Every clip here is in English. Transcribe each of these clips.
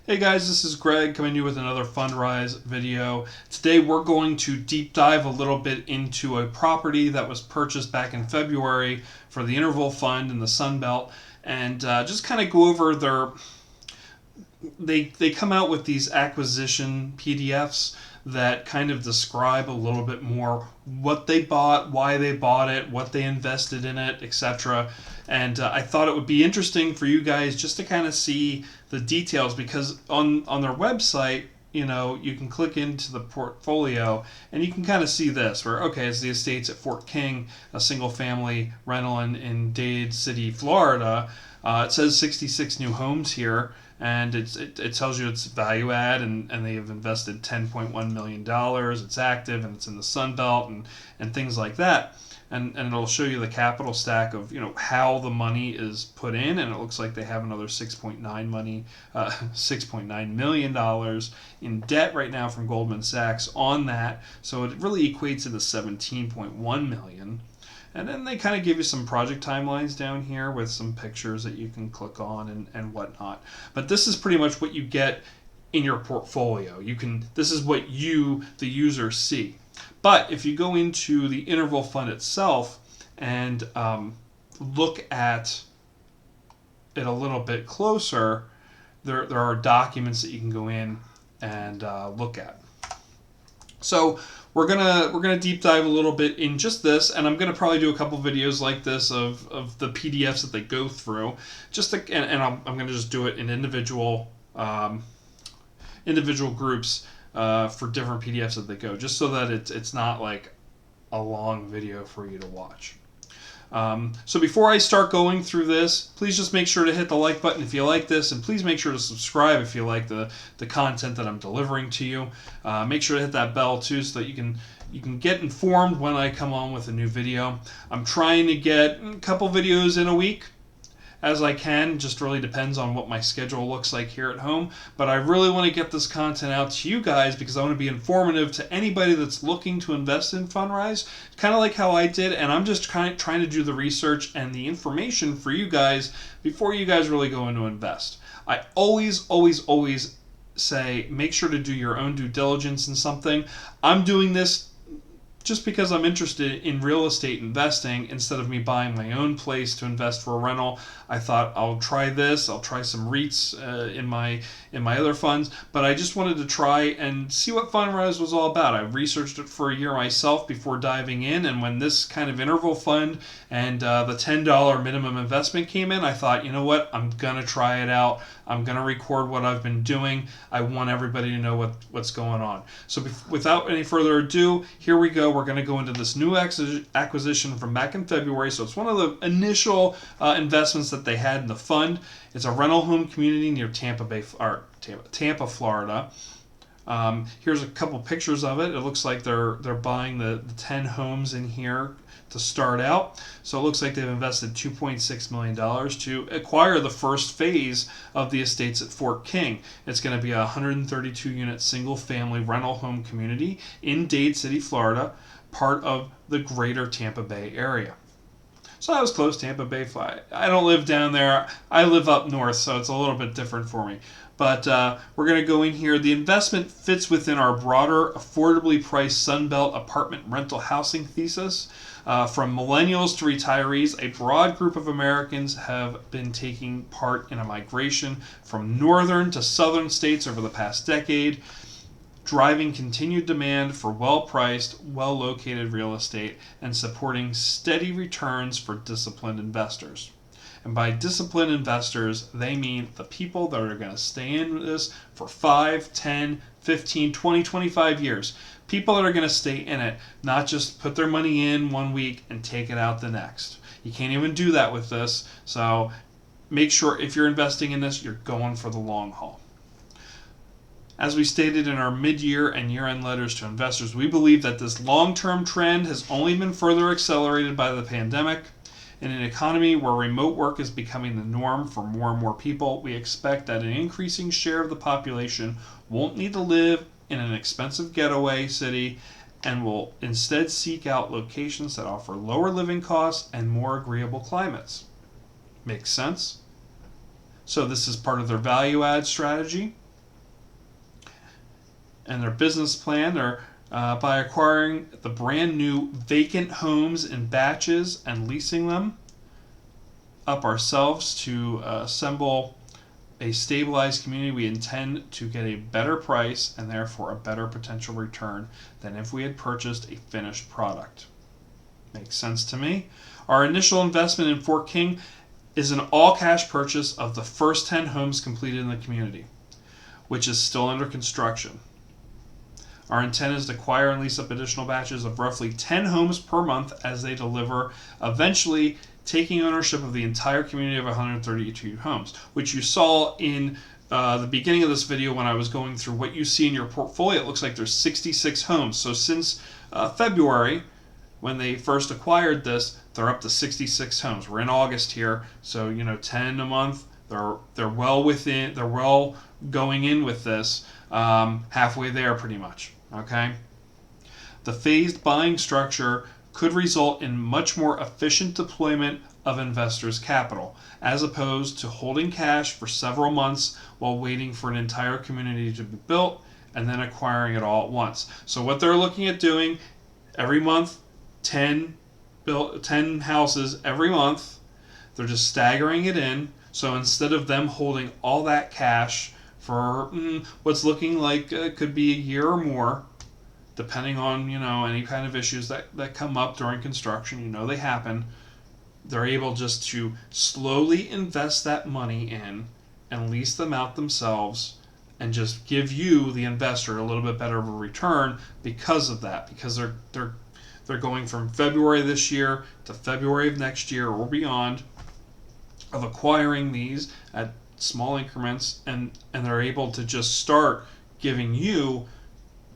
Hey guys, this is Greg coming to you with another Fundrise video. Today we're going to deep dive a little bit into a property that was purchased back in February for the Interval Fund in the Sun Belt, and just kind of go over they come out with these acquisition PDFs that kind of describe a little bit more what they bought, why they bought it, what they invested in it, etc. And I thought it would be interesting for you guys just to kind of see the details, because on their website, you can click into the portfolio and you can kind of see this where, okay, it's the estates at Fort King, a single family rental in Dade City, Florida. It says 66 new homes here, and it tells you it's value add, and they have invested $10.1 million. It's active and it's in the Sun Belt and things like that. And it'll show you the capital stack of how the money is put in, and it looks like they have another $6.9 million in debt right now from Goldman Sachs on that. So it really equates to the $17.1 million. And then they kind of give you some project timelines down here with some pictures that you can click on and whatnot. But this is pretty much what you get in your portfolio. This is what you, the user, see. But if you go into the interval fund itself and look at it a little bit closer, there are documents that you can go in and look at. So we're gonna deep dive a little bit in just this, and I'm gonna probably do a couple videos like this of the PDFs that they go through. I'm gonna just do it in individual groups for different PDFs that they go, just so that it's not like a long video for you to watch. So before I start going through this, please just make sure to hit the like button if you like this, and please make sure to subscribe if you like the content that I'm delivering to you. Make sure to hit that bell too, so that you can get informed when I come on with a new video. I'm trying to get a couple videos in a week as I can. Just really depends on what my schedule looks like here at home, but I really want to get this content out to you guys because I want to be informative to anybody that's looking to invest in Fundrise, kind of like how I did, and I'm just trying to do the research and the information for you guys before you guys really go into invest. I always say make sure to do your own due diligence in something. I'm doing this just because I'm interested in real estate investing. Instead of me buying my own place to invest for a rental, I thought I'll try this. I'll try some REITs in my other funds, but I just wanted to try and see what Fundrise was all about. I researched it for a year myself before diving in, and when this kind of interval fund and the $10 minimum investment came in, I thought, you know what, I'm gonna try it out. I'm gonna record what I've been doing. I want everybody to know what's going on. So without any further ado, here we go. We're going to go into this new acquisition from back in February. So it's one of the initial investments that they had in the fund. It's a rental home community near Tampa, Florida. Here's a couple pictures of it. It looks like they're buying the 10 homes in here to start out. So it looks like they've invested $2.6 million to acquire the first phase of the estates at Fort King. It's going to be a 132-unit single-family rental home community in Dade City, Florida, part of the greater Tampa Bay area. So that was close, Tampa Bay. I don't live down there. I live up north, so it's a little bit different for me. But we're going to go in here. The investment fits within our broader, affordably priced Sunbelt apartment rental housing thesis. From millennials to retirees, a broad group of Americans have been taking part in a migration from northern to southern states over the past decade, driving continued demand for well-priced, well-located real estate and supporting steady returns for disciplined investors. And by disciplined investors, they mean the people that are going to stay in this for 5, 10, 15, 20, 25 years. People that are going to stay in it, not just put their money in one week and take it out the next. You can't even do that with this. So make sure if you're investing in this, you're going for the long haul. As we stated in our mid-year and year-end letters to investors, we believe that this long-term trend has only been further accelerated by the pandemic. In an economy where remote work is becoming the norm for more and more people, we expect that an increasing share of the population won't need to live in an expensive getaway city and will instead seek out locations that offer lower living costs and more agreeable climates. Makes sense? So this is part of their value add strategy. and their business plan are by acquiring the brand new vacant homes in batches and leasing them up ourselves to assemble a stabilized community. We intend to get a better price and therefore a better potential return than if we had purchased a finished product. Makes sense to me. Our initial investment in Fort King is an all-cash purchase of the first 10 homes completed in the community, which is still under construction. Our intent is to acquire and lease up additional batches of roughly 10 homes per month as they deliver, eventually taking ownership of the entire community of 132 homes, which you saw in the beginning of this video when I was going through what you see in your portfolio. It looks like there's 66 homes. So since February, when they first acquired this, they're up to 66 homes. We're in August here, so 10 a month. They're well going in with this, halfway there pretty much. Okay, the phased buying structure could result in much more efficient deployment of investors' capital, as opposed to holding cash for several months while waiting for an entire community to be built and then acquiring it all at once. So what they're looking at doing every month, 10 houses every month, they're just staggering it in. So instead of them holding all that cash for what's looking like could be a year or more, depending on any kind of issues that come up during construction, they happen, they're able just to slowly invest that money in and lease them out themselves and just give you, the investor, a little bit better of a return because of that, because they're going from February this year to February of next year or beyond of acquiring these at small increments, and they're able to just start giving you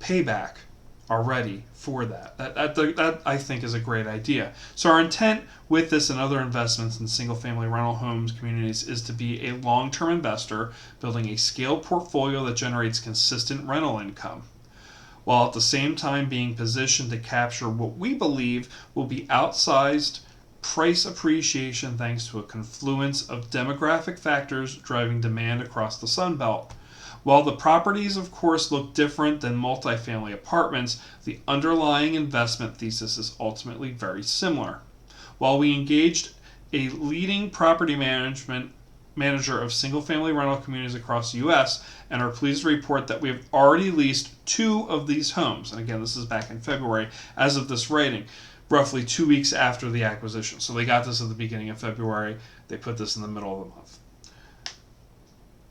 payback already for that. That I think is a great idea. So our intent with this and other investments in single-family rental homes communities is to be a long-term investor building a scaled portfolio that generates consistent rental income, while at the same time being positioned to capture what we believe will be outsized price appreciation thanks to a confluence of demographic factors driving demand across the Sun Belt. While the properties, of course, look different than multifamily apartments, the underlying investment thesis is ultimately very similar. While we engaged a leading property manager of single-family rental communities across the U.S. and are pleased to report that we have already leased 2 of these homes, and again, this is back in February, as of this writing, roughly 2 weeks after the acquisition. So they got this at the beginning of February. They put this in the middle of the month.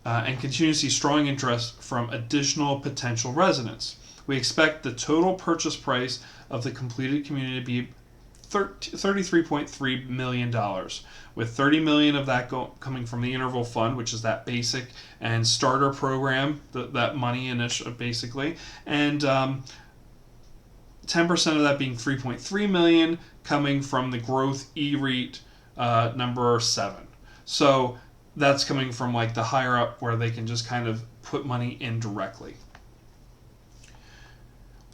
And continue to see strong interest from additional potential residents. We expect the total purchase price of the completed community to be $33.3 million, with $30 million of that coming from the Interval Fund, which is that basic and starter program, that money basically, and 10% of that being $3.3 million coming from the Growth E-REIT number 7. So that's coming from like the higher up where they can just kind of put money in directly.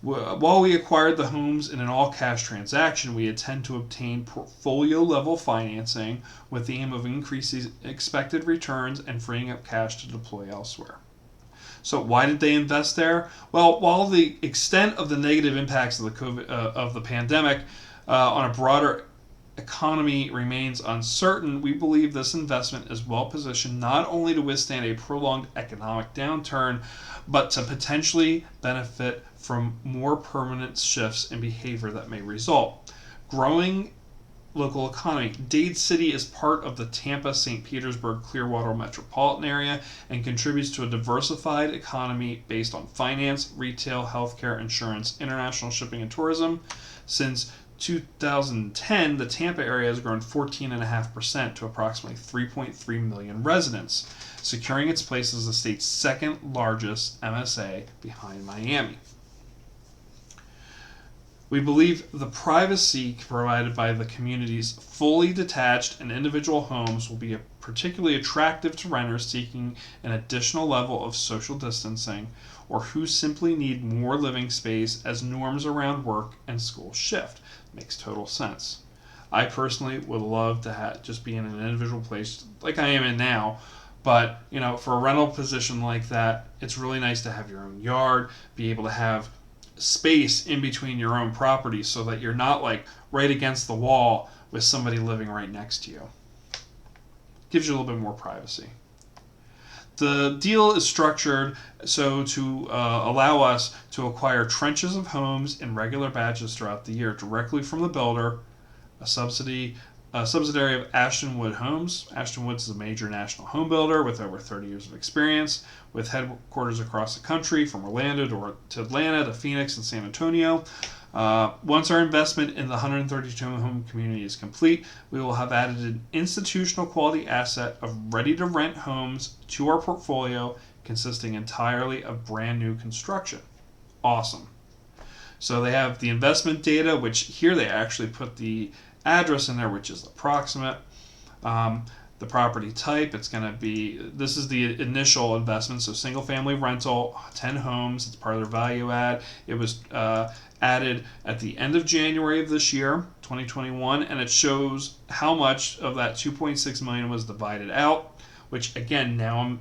While we acquired the homes in an all-cash transaction, we intend to obtain portfolio-level financing with the aim of increasing expected returns and freeing up cash to deploy elsewhere. So why did they invest there? Well, while the extent of the negative impacts of the pandemic on a broader economy remains uncertain, we believe this investment is well positioned not only to withstand a prolonged economic downturn, but to potentially benefit from more permanent shifts in behavior that may result. Growing local economy. Dade City is part of the Tampa, St. Petersburg, Clearwater metropolitan area and contributes to a diversified economy based on finance, retail, healthcare, insurance, international shipping, and tourism. Since 2010, the Tampa area has grown 14.5% to approximately 3.3 million residents, securing its place as the state's second largest MSA behind Miami. We believe the privacy provided by the community's fully detached and individual homes will be particularly attractive to renters seeking an additional level of social distancing or who simply need more living space as norms around work and school shift. Makes total sense. I personally would love to just be in an individual place like I am in now, But, you know, for a rental position like that, it's really nice to have your own yard, be able to have space in between your own properties so that you're not like right against the wall with somebody living right next to you. Gives you a little bit more privacy. The deal is structured so to allow us to acquire trenches of homes in regular batches throughout the year directly from the builder, a subsidiary of Ashton Wood Homes. Ashton Woods is a major national home builder with over 30 years of experience, with headquarters across the country, from Orlando to Atlanta to Phoenix and San Antonio. Once our investment in the 132 home community is complete, we will have added an institutional quality asset of ready-to-rent homes to our portfolio, consisting entirely of brand new construction. Awesome. So they have the investment data, which here they actually put the address in there, which is approximate. The property type, it's going to be, this is the initial investment, so single family rental, 10 homes, it's part of their value add. It was added at the end of January of this year, 2021, and it shows how much of that 2.6 million was divided out, which again, now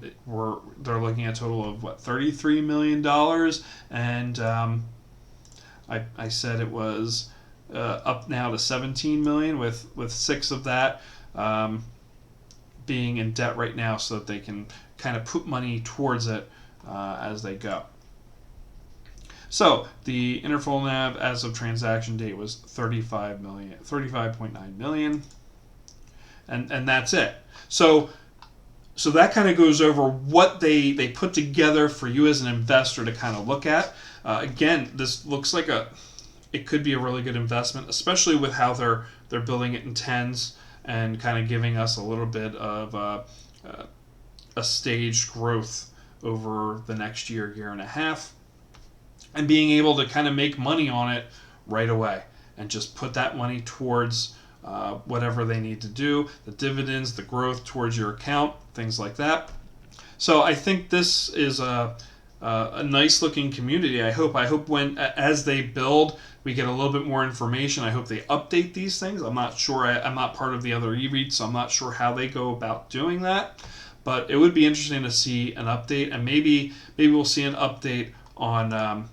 they're looking at a total of what, $33 million, and I said it was up now to 17 million, with 6 of that being in debt right now, so that they can kind of put money towards it as they go. So the interval NAV as of transaction date was 35.9 million, and that's it. So that kind of goes over what they put together for you as an investor to kind of look at. Again, this looks like it could be a really good investment, especially with how they're building it in tens and kind of giving us a little bit of a staged growth over the next year and a half, and being able to kind of make money on it right away and just put that money towards whatever they need to do, the dividends, the growth towards your account, things like that. So I think this is a nice looking community. I hope when as they build, we get a little bit more information. I hope they update these things. I'm not sure. I'm not part of the other e-REITs, so I'm not sure how they go about doing that. But it would be interesting to see an update, and maybe we'll see an update on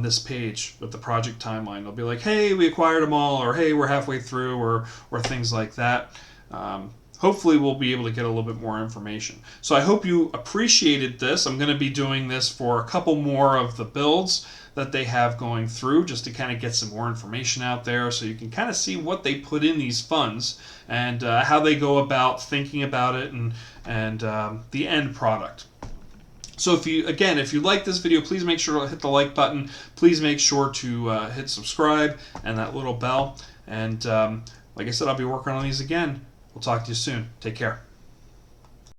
this page with the project timeline. They'll be like, hey, we acquired them all, or hey, we're halfway through, or things like that. Hopefully we'll be able to get a little bit more information. So I hope you appreciated this. I'm going to be doing this for a couple more of the builds that they have going through, just to kind of get some more information out there, so you can kind of see what they put in these funds and how they go about thinking about it and the end product. So if you like this video, please make sure to hit the like button. Please make sure to hit subscribe and that little bell. And like I said, I'll be working on these again. We'll talk to you soon. Take care.